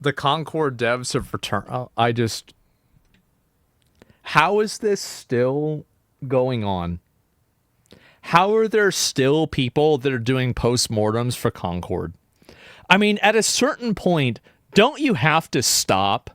the Concord devs have returned. How is this still going on? How are there still people that are doing postmortems for Concord? I mean, at a certain point, don't you have to stop?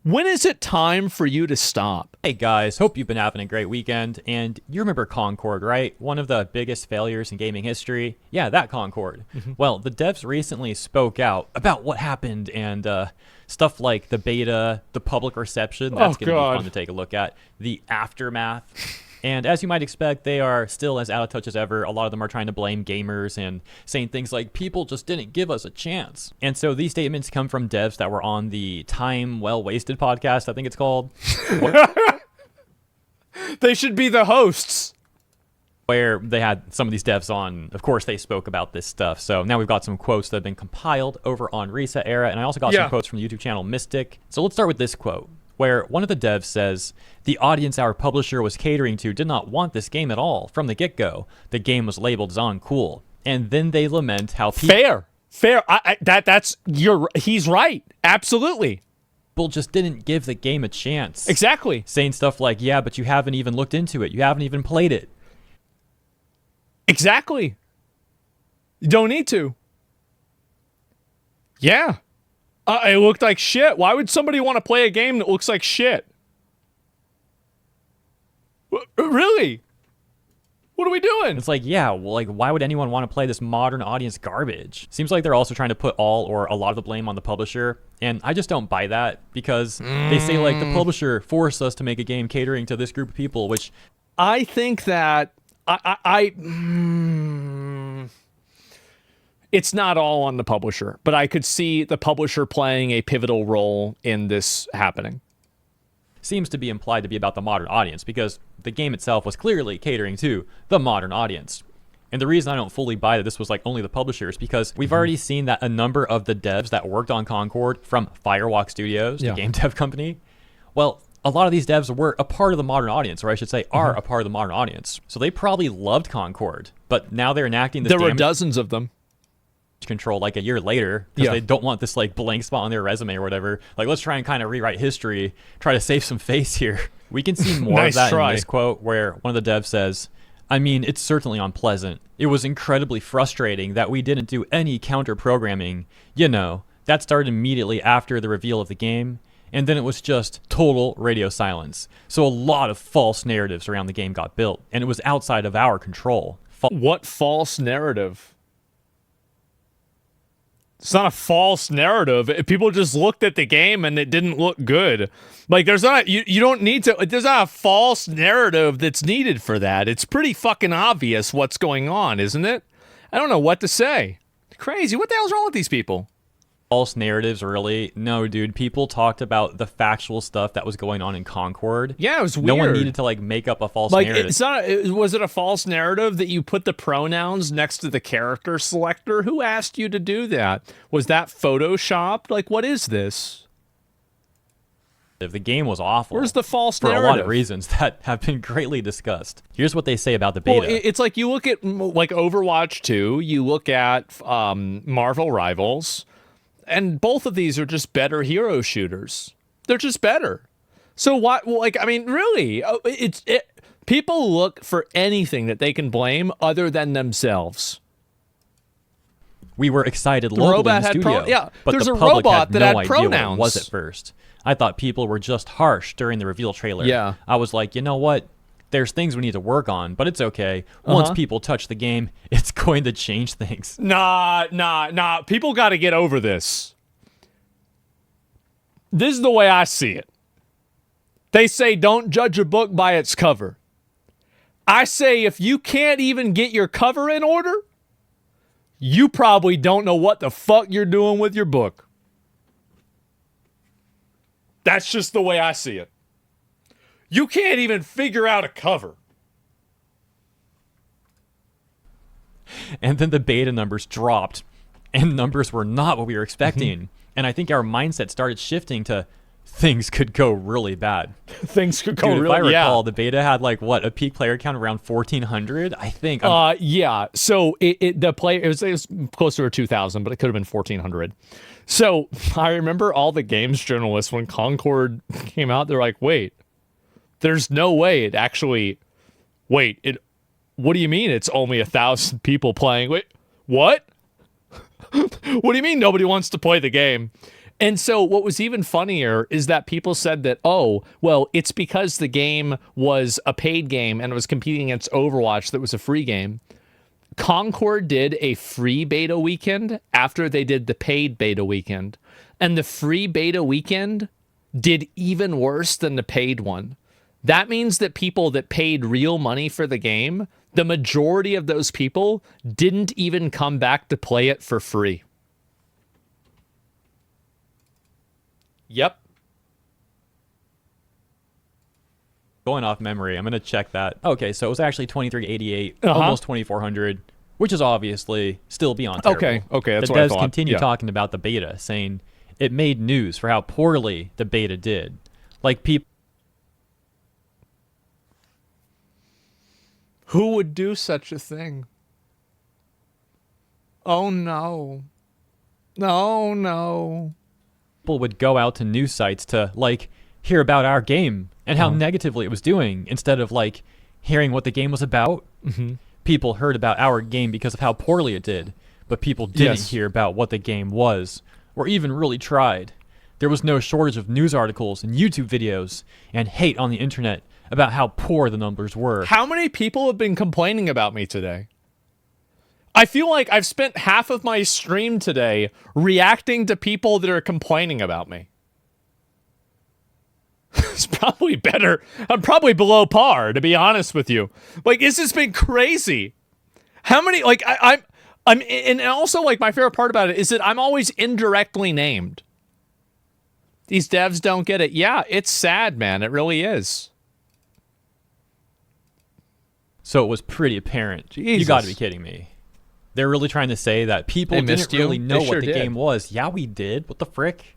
When is it time for you to stop? Hey guys, hope you've been having a great weekend. And you remember Concord, right? One of the biggest failures in gaming history. Yeah, that Concord. Well, the devs recently spoke out about what happened and stuff like the beta, the public reception. That's going to be fun to take a look at. The aftermath. And as you might expect, they are still as out of touch as ever. A lot of them are trying to blame gamers and saying things like, people just didn't give us a chance. And so these statements come from devs that were on the Time Well Wasted podcast, I think it's called. They should be the hosts. Where they had some of these devs on. Of course, they spoke about this stuff. So now we've got some quotes that have been compiled over on Reset Era. And I also got some quotes from the YouTube channel Mystic. So let's start with this quote, where one of the devs says, "The audience our publisher was catering to did not want this game at all from the get-go. The game was labeled as uncool." And then they lament how people... Fair. He's right. Absolutely. People just didn't give the game a chance. Exactly. Saying stuff like, yeah, but you haven't even looked into it. You haven't even played it. Exactly. You don't need to. Yeah. It looked like shit. Why would somebody want to play a game that looks like shit? Really? What are we doing? It's like, yeah, well, like, why would anyone want to play this modern audience garbage? Seems like they're also trying to put all or a lot of the blame on the publisher, and I just don't buy that because they say, like, the publisher forced us to make a game catering to this group of people, which... I think that... It's not all on the publisher, but I could see the publisher playing a pivotal role in this happening. Seems to be implied to be about the modern audience because the game itself was clearly catering to the modern audience. And the reason I don't fully buy that this was like only the publisher is because we've already seen that a number of the devs that worked on Concord from Firewalk Studios, the game dev company, well, a lot of these devs were a part of the modern audience, or I should say are a part of the modern audience. So they probably loved Concord, but now they're enacting this There were dozens of them. Control like a year later because they don't want this like blank spot on their resume or whatever. Like, let's try and kind of rewrite history, try to save some face here. We can see more of that in this quote where one of the devs says, "I mean, it's certainly unpleasant. It was incredibly frustrating that we didn't do any counter programming. You know, that started immediately after the reveal of the game. And then it was just total radio silence. So a lot of false narratives around the game got built, and it was outside of our control." What false narrative? It's not a false narrative. People just looked at the game and it didn't look good. Like, there's not, you don't need to, there's not a false narrative that's needed for that. It's pretty fucking obvious what's going on, isn't it? I don't know what to say. Crazy. What the hell's wrong with these people? False narratives, really? No, dude. People talked about the factual stuff that was going on in Concord. Yeah, it was weird. No one needed to like make up a false narrative. It's not. Was it a false narrative that you put the pronouns next to the character selector? Who asked you to do that? Was that photoshopped? Like, what is this? The game was awful. Where's the false narrative? For a lot of reasons that have been greatly discussed. Here's what they say about the beta. Well, it's like you look at like Overwatch 2. You look at Marvel Rivals. And both of these are just better hero shooters. They're just better. So what? Like, I mean, really, people look for anything that they can blame other than themselves. We were excited locally in the studio, but there's the a public robot had that no had idea pronouns. what it was at first. I thought people were just harsh during the reveal trailer. Yeah. I was like, you know what? There's things we need to work on, but it's okay. Once people touch the game, it's going to change things. Nah. People got to get over this. This is the way I see it. They say don't judge a book by its cover. I say if you can't even get your cover in order, you probably don't know what the fuck you're doing with your book. That's just the way I see it. You can't even figure out a cover. And then the beta numbers dropped, and numbers were not what we were expecting. And I think our mindset started shifting to, things could go really bad. Things could go Dude, really, if I recall, the beta had like what, a peak player count around 1,400, I think. Yeah. So it was closer to 2,000, but it could have been 1,400. So I remember all the games journalists when Concord came out, they're like, "Wait, there's no way it actually. Wait, it. What do you mean? It's only 1,000 people playing? Wait, what? What do you mean nobody wants to play the game?" And so what was even funnier is that people said that, oh, well, it's because the game was a paid game and it was competing against Overwatch that was a free game. Concord did a free beta weekend after they did the paid beta weekend. And the free beta weekend did even worse than the paid one. That means that people that paid real money for the game, the majority of those people didn't even come back to play it for free. Yep. Going off memory, I'm going to check that. Okay, so it was actually 2,388, almost 2,400, which is obviously still beyond terrible. Okay, that's the what I devs thought. continue talking about the beta, saying it made news for how poorly the beta did. Like, people... Who would do such a thing? Oh, no. No. People would go out to news sites to, like, hear about our game and how negatively it was doing instead of, like, hearing what the game was about. People heard about our game because of how poorly it did, but people didn't hear about what the game was or even really tried. There was no shortage of news articles and YouTube videos and hate on the internet about how poor the numbers were. How many people have been complaining about me today? I feel like I've spent half of my stream today reacting to people that are complaining about me. It's probably better. I'm probably below par, to be honest with you. Like, this has been crazy. How many, like, I'm, and also, like, my favorite part about it is that I'm always indirectly named. These devs don't get it. Yeah, it's sad, man. It really is. So it was pretty apparent. Jesus. You got to be kidding me. They're really trying to say that people didn't really know what the game was. Yeah, we did. What the frick?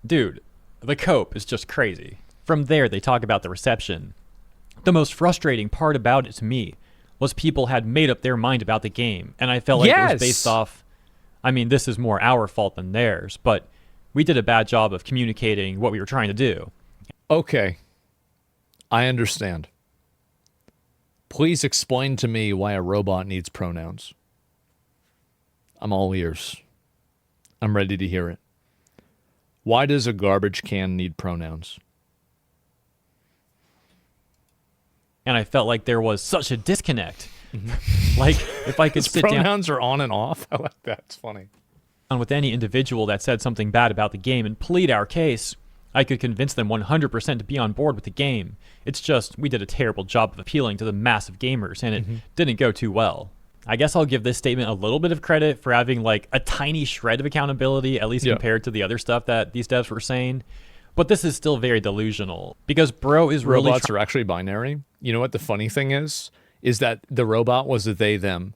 Dude, the cope is just crazy. From there, they talk about the reception. The most frustrating part about it to me was people had made up their mind about the game, and I felt like it was based off... I mean, this is more our fault than theirs, but we did a bad job of communicating what we were trying to do. Okay. I understand. Please explain to me why a robot needs pronouns. I'm all ears. I'm ready to hear it. Why does a garbage can need pronouns? And I felt like there was such a disconnect. Like, if I could sit down... Pronouns are on and off? I like that. It's funny. With any individual that said something bad about the game and plead our case, I could convince them 100% to be on board with the game. It's just, we did a terrible job of appealing to the mass of gamers, and it didn't go too well. I guess I'll give this statement a little bit of credit for having, like, a tiny shred of accountability, at least compared to the other stuff that these devs were saying. But this is still very delusional, because Bro is really... Robots are actually binary. You know what the funny thing is? Is that the robot was a they, them.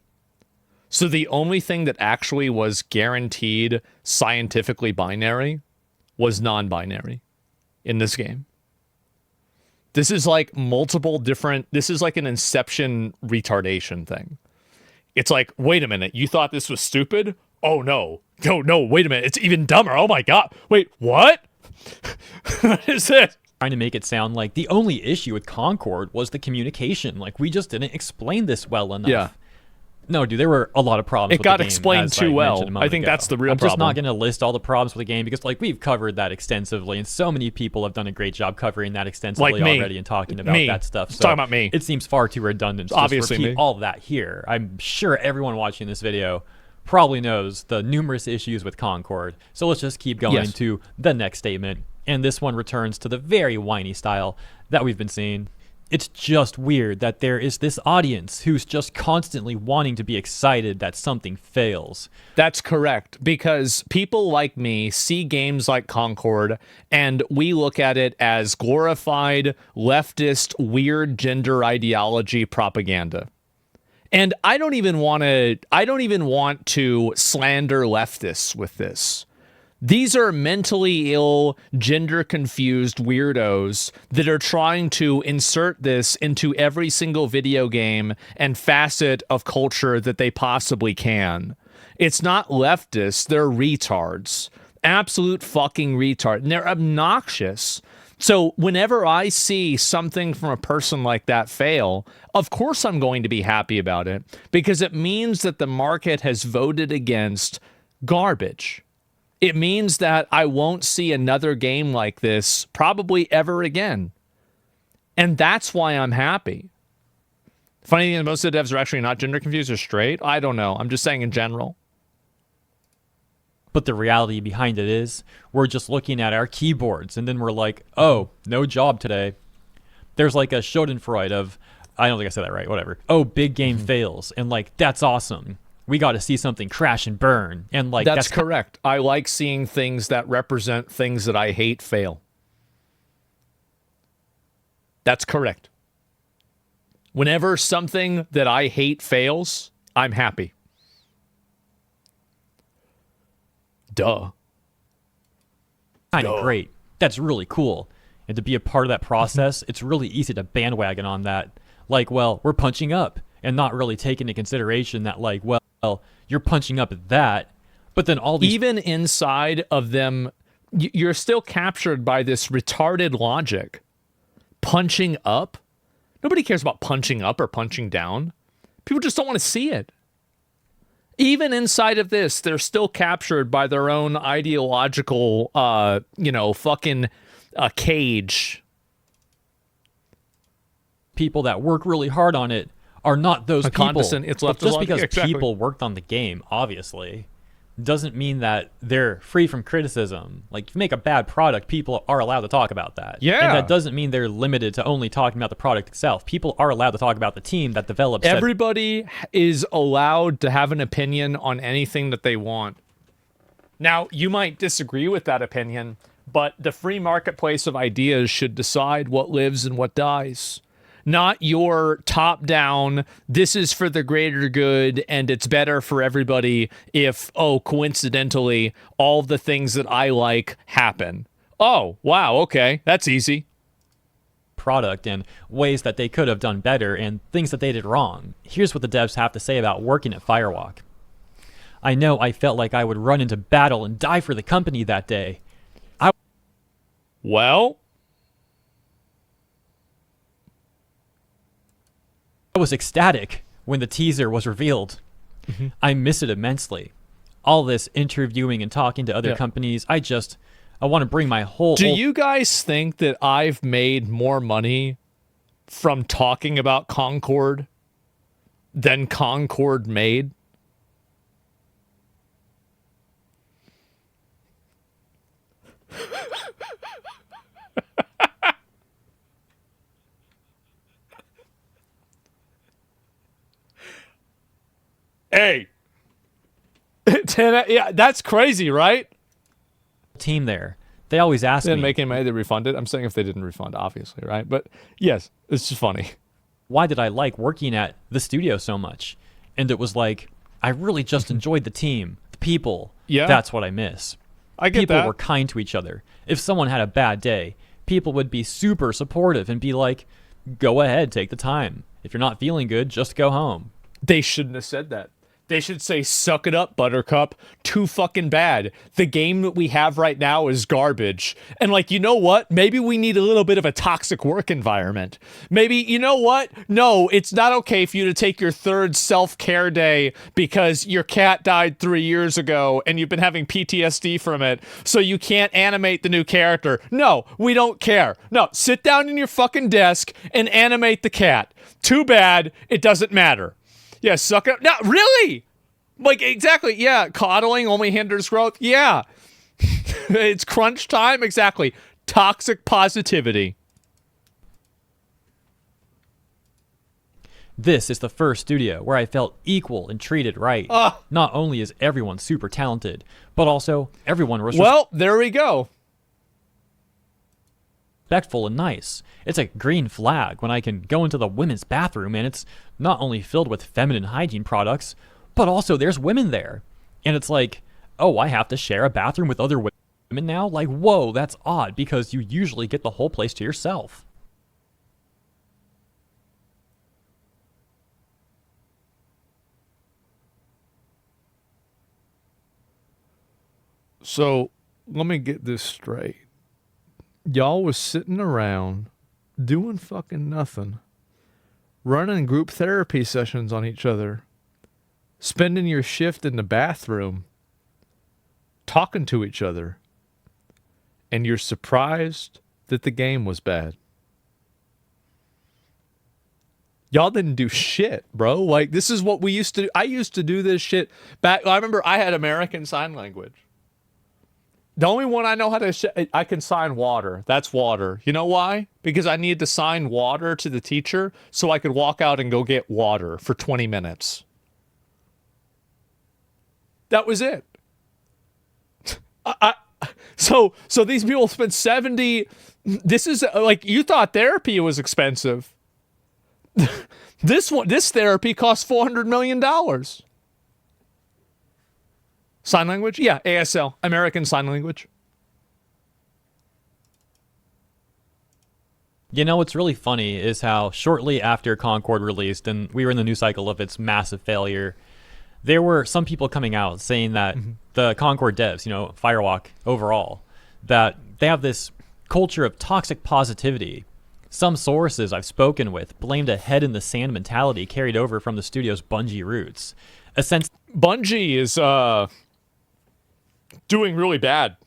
So the only thing that actually was guaranteed scientifically binary was non-binary in this game. This is like multiple different... This is like an Inception retardation thing. It's like, wait a minute, you thought this was stupid? Oh, no. No, wait a minute. It's even dumber. Oh, my God. Wait, what? What is this? Trying to make it sound like the only issue with Concord was the communication. Like, we just didn't explain this well enough. Yeah. No, dude, there were a lot of problems with the game. It got explained too well. I think that's the real problem. I'm just not going to list all the problems with the game because, like, we've covered that extensively, and so many people have done a great job covering that extensively already and talking about that stuff. So talking about me. It seems far too redundant to Obviously just repeat all of that here. I'm sure everyone watching this video probably knows the numerous issues with Concord. So let's just keep going to the next statement. And this one returns to the very whiny style that we've been seeing. It's just weird that there is this audience who's just constantly wanting to be excited that something fails. That's correct, because people like me see games like Concord, and we look at it as glorified, leftist, weird gender ideology propaganda. And I don't even want to slander leftists with this. These are mentally ill, gender confused weirdos that are trying to insert this into every single video game and facet of culture that they possibly can. It's not leftists, they're retards. Absolute fucking retard. And they're obnoxious. So whenever I see something from a person like that fail, of course I'm going to be happy about it because it means that the market has voted against garbage. It means that I won't see another game like this probably ever again. And that's why I'm happy. Funny thing is most of the devs are actually not gender confused or straight. I don't know. I'm just saying in general. But the reality behind it is we're just looking at our keyboards and then we're like, oh, no job today. There's like a schadenfreude of, I don't think I said that right, whatever. Oh, big game fails. And like, that's awesome. We got to see something crash and burn. And like, that's correct. I like seeing things that represent things that I hate fail. That's correct. Whenever something that I hate fails, I'm happy. Duh. Kind of great. That's really cool. And to be a part of that process, it's really easy to bandwagon on that. Like, well, we're punching up and not really taking into consideration that, like, well, you're punching up at that, but then all these... Even inside of them, you're still captured by this retarded logic. Punching up? Nobody cares about punching up or punching down. People just don't want to see it. Even inside of this, they're still captured by their own ideological, fucking cage. People that work really hard on it are not those people. It's but just because people worked on the game, obviously, doesn't mean that they're free from criticism. Like, if you make a bad product, people are allowed to talk about that. Yeah. And that doesn't mean they're limited to only talking about the product itself. People are allowed to talk about the team that develops it. Everybody is allowed to have an opinion on anything that they want. Now, you might disagree with that opinion, but the free marketplace of ideas should decide what lives and what dies. Not your top-down, this is for the greater good, and it's better for everybody if, coincidentally, all the things that I like happen. Oh, wow, okay, that's easy. Product and ways that they could have done better and things that they did wrong. Here's what the devs have to say about working at Firewalk. I know I felt like I would run into battle and die for the company that day. I was ecstatic when the teaser was revealed. Mm-hmm. I miss it immensely. All this interviewing and talking to other companies, I want to bring my whole... Do you guys think that I've made more money from talking about Concord than Concord made? Hey, 10, yeah, that's crazy, right? Team there. They always ask me. They didn't make any money, they refunded. I'm saying if they didn't refund, obviously, right? But yes, it's just funny. Why did I like working at the studio so much? And it was like, I really just enjoyed the team, the people. Yeah. That's what I miss. I get people that. were kind to each other. If someone had a bad day, people would be super supportive and be like, go ahead, take the time. If you're not feeling good, just go home. They shouldn't have said that. They should say, suck it up, Buttercup. Too fucking bad. The game that we have right now is garbage. And like, you know what? Maybe we need a little bit of a toxic work environment. Maybe, you know what? No, it's not okay for you to take your third self-care day because your cat died 3 years ago and you've been having PTSD from it, so you can't animate the new character. No, we don't care. No, sit down in your fucking desk and animate the cat. Too bad. It doesn't matter. Yeah, suck it up. No, really? Like, exactly. Yeah, coddling only hinders growth. Yeah. It's crunch time. Exactly. Toxic positivity. This is the first studio where I felt equal and treated right. Not only is everyone super talented, but also everyone was there we go. Respectful and nice. It's a green flag when I can go into the women's bathroom and it's not only filled with feminine hygiene products, but also there's women there. And it's like, Oh, I have to share a bathroom with other women now? Like, whoa, that's odd because you usually get the whole place to yourself. So let me get this straight. Y'all was sitting around doing fucking nothing, running group therapy sessions on each other, spending your shift in the bathroom, talking to each other, and you're surprised that the game was bad. Y'all didn't do shit, bro. Like, this is what we used to do. I used to do this shit back. I remember I had American Sign Language. The only one I know how to, I can sign water. That's water. You know why? Because I needed to sign water to the teacher so I could walk out and go get water for 20 minutes. That was it. So these people spent 70. This is like, you thought therapy was expensive. This therapy costs $400 million. Sign language? Yeah, ASL, American Sign Language. You know, what's really funny is how shortly after Concord released, and we were in the news cycle of its massive failure, there were some people coming out saying that the Concord devs, Firewalk overall, that they have this culture of toxic positivity. Some sources I've spoken with blamed a head in the sand mentality carried over from the studio's Bungie roots. A sense Bungie is doing really bad.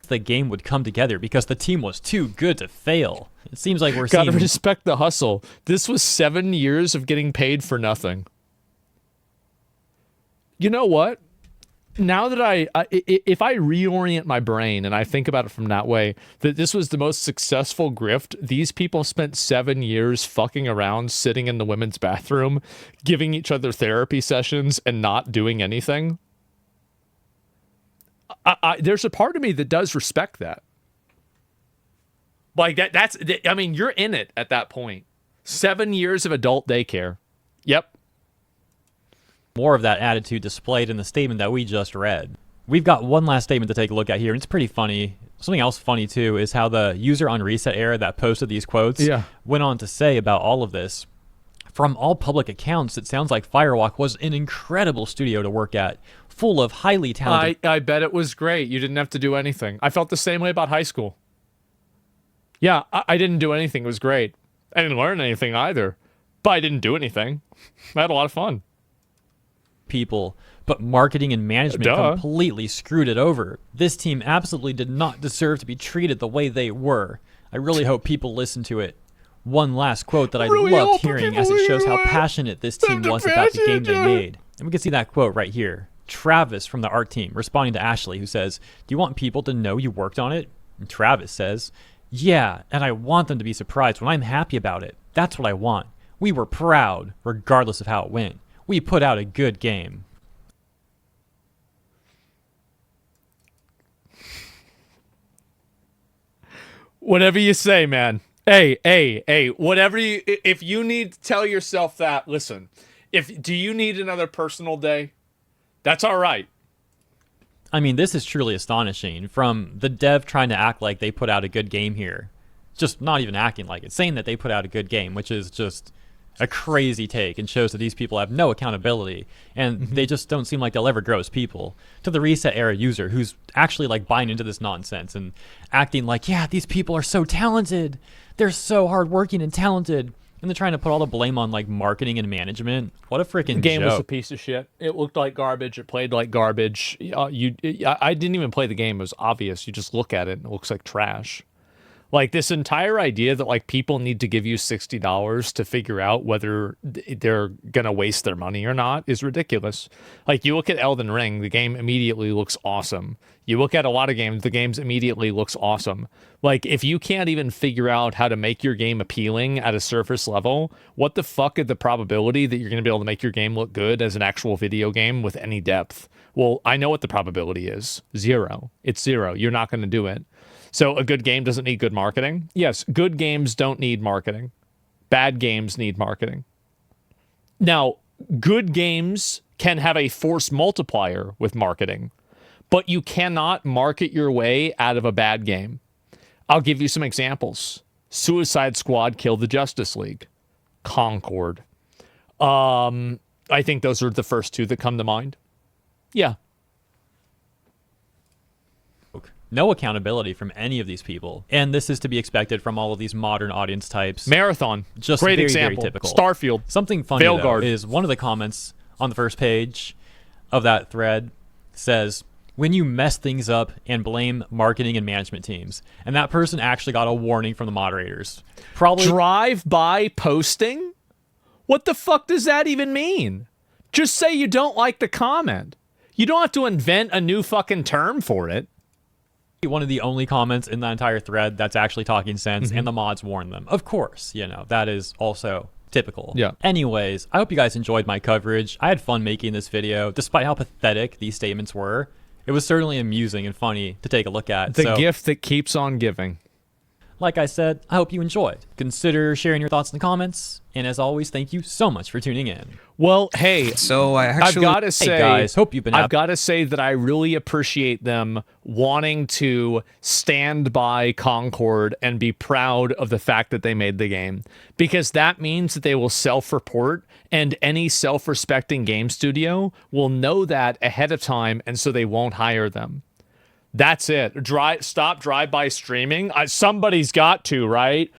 the game would come together because the team was too good to fail. It seems like we're seeing... Gotta respect the hustle. This was 7 years of getting paid for nothing. You know what? Now that if I reorient my brain and I think about it from that way, that this was the most successful grift. These people spent 7 years fucking around, sitting in the women's bathroom, giving each other therapy sessions and not doing anything. There's a part of me that does respect that. Like I mean, you're in it at that point. 7 years of adult daycare. Yep. More of that attitude displayed in the statement that we just read. We've got one last statement to take a look at here, and it's pretty funny. Something else funny, too, is how the user on Reset Era that posted these quotes went on to say about all of this. From all public accounts, it sounds like Firewalk was an incredible studio to work at, full of highly talented... I bet it was great. You didn't have to do anything. I felt the same way about high school. Yeah, I didn't do anything. It was great. I didn't learn anything either, but I didn't do anything. I had a lot of fun. People, but marketing and management completely screwed it over. This team absolutely did not deserve to be treated the way they were. I really hope people listen to it. One last quote that I loved hearing, as it shows how passionate this team was about the game they made. And we can see that quote right here. Travis from the art team responding to Ashley, who says, "Do you want people to know you worked on it?" And Travis says, "Yeah, and I want them to be surprised when I'm happy about it. That's what I want. We were proud, regardless of how it went. We put out a good game." Whatever you say, man. Hey, whatever you... If you need to tell yourself that, listen. Do you need another personal day? That's all right. I mean, this is truly astonishing. From the dev trying to act like they put out a good game here. Just not even acting like it. Saying that they put out a good game, which is just... a crazy take, and shows that these people have no accountability, and they just don't seem like they'll ever grow as people. To the Reset Era user who's actually like buying into this nonsense and acting like, yeah, these people are so talented, they're so hardworking and talented, and they're trying to put all the blame on like marketing and management. What a freaking game joke. Was a piece of shit. It looked like garbage. It played like garbage. I didn't even play the game. It was obvious. You just look at it and it looks like trash. Like, this entire idea that, like, people need to give you $60 to figure out whether they're going to waste their money or not is ridiculous. Like, you look at Elden Ring, the game immediately looks awesome. You look at a lot of games, the games immediately looks awesome. Like, if you can't even figure out how to make your game appealing at a surface level, what the fuck is the probability that you're going to be able to make your game look good as an actual video game with any depth? Well, I know what the probability is. 0. It's 0. You're not going to do it. So a good game doesn't need good marketing? Yes, good games don't need marketing. Bad games need marketing. Now, good games can have a force multiplier with marketing, but you cannot market your way out of a bad game. I'll give you some examples. Suicide Squad killed the Justice League. Concord. I think those are the first two that come to mind. Yeah. No accountability from any of these people. And this is to be expected from all of these modern audience types. Marathon. Just great very, example. very typical. Starfield. Something funny though, Veilguard. is one of the comments on the first page of that thread says, when you mess things up and blame marketing and management teams. And that person actually got a warning from the moderators. Probably Drive-by posting? What the fuck does that even mean? Just say you don't like the comment. You don't have to invent a new fucking term for it. one of the only comments in the entire thread that's actually talking sense, Mm-hmm. and the mods warn them. Of course, that is also typical. Yeah. Anyways, I hope you guys enjoyed my coverage. I had fun making this video, despite how pathetic these statements were. It was certainly amusing and funny to take a look at. The gift that keeps on giving. Like I said, I hope you enjoyed. Consider sharing your thoughts in the comments. And as always, thank you so much for tuning in. Well, hey, So I I've actually got to say, Hey guys, hope you've been I've happy. got to say that I really appreciate them wanting to stand by Concord and be proud of the fact that they made the game, because that means that they will self-report, and any self-respecting game studio will know that ahead of time, and so they won't hire them. That's it. Stop drive-by streaming. Somebody's got to, right?